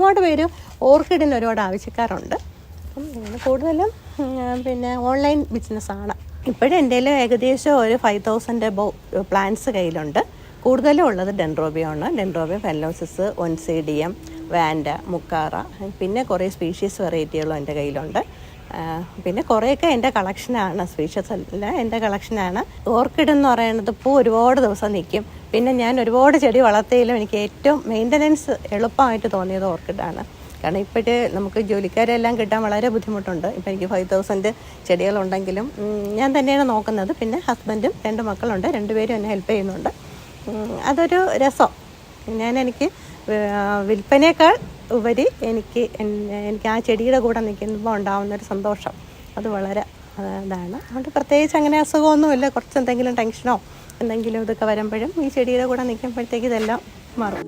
ഒരുപാട് പേര് ഓർക്കിഡിന് ഒരുപാട് ആവശ്യക്കാരുണ്ട്. അപ്പം കൂടുതലും പിന്നെ ഓൺലൈൻ ബിസിനസ്സാണ്. ഇപ്പോഴും എൻ്റെ കയ്യിൽ ഏകദേശം ഒരു 5000 എബോവ് പ്ലാന്റ്സ് കയ്യിലുണ്ട്. കൂടുതലും ഉള്ളത് ഡെൻഡ്രോബിയമാണ്. ഡെൻഡ്രോബിയം, ഫെലോസിസ്, ഒൻസീഡിയം, വാൻഡ, മുക്കാറ, പിന്നെ കുറേ സ്പീഷീസ് വെറൈറ്റികളും എൻ്റെ കയ്യിലുണ്ട്. പിന്നെ കുറേയൊക്കെ എൻ്റെ കളക്ഷനാണ്, സ്പീഷ്യസ് അല്ല എൻ്റെ കളക്ഷനാണ്. ഓർക്കിഡ് എന്ന് പറയുന്നത് പൂ ഒരുപാട് ദിവസം നിൽക്കും. പിന്നെ ഞാൻ ഒരുപാട് ചെടി വളർത്തിയാലും എനിക്ക് ഏറ്റവും മെയിൻ്റനൻസ് എളുപ്പമായിട്ട് തോന്നിയത് ഓർക്കിഡാണ്. കാരണം ഇപ്പോഴത്തെ നമുക്ക് ജോലിക്കാരെല്ലാം കിട്ടാൻ വളരെ ബുദ്ധിമുട്ടുണ്ട്. ഇപ്പോൾ എനിക്ക് 5000 ചെടികളുണ്ടെങ്കിലും ഞാൻ തന്നെയാണ് നോക്കുന്നത്. പിന്നെ ഹസ്ബൻഡും 2 മക്കളുണ്ട്, 2 പേരും എന്നെ ഹെൽപ്പ് ചെയ്യുന്നുണ്ട്. അതൊരു രസം. എനിക്ക് വിൽപ്പനയേക്കാൾ ഉപരി എനിക്ക് ആ ചെടിയുടെ കൂടെ നിൽക്കുമ്പോൾ ഉണ്ടാകുന്നൊരു സന്തോഷം അത് വളരെ ഇതാണ്. അതുകൊണ്ട് പ്രത്യേകിച്ച് അങ്ങനെ അസുഖമൊന്നുമില്ല. കുറച്ച് എന്തെങ്കിലും ടെൻഷനോ എന്തെങ്കിലും ഇതൊക്കെ വരുമ്പോഴും ഈ ചെടിയുടെ കൂടെ നിൽക്കുമ്പോഴത്തേക്ക് ഇതെല്ലാം മാറും.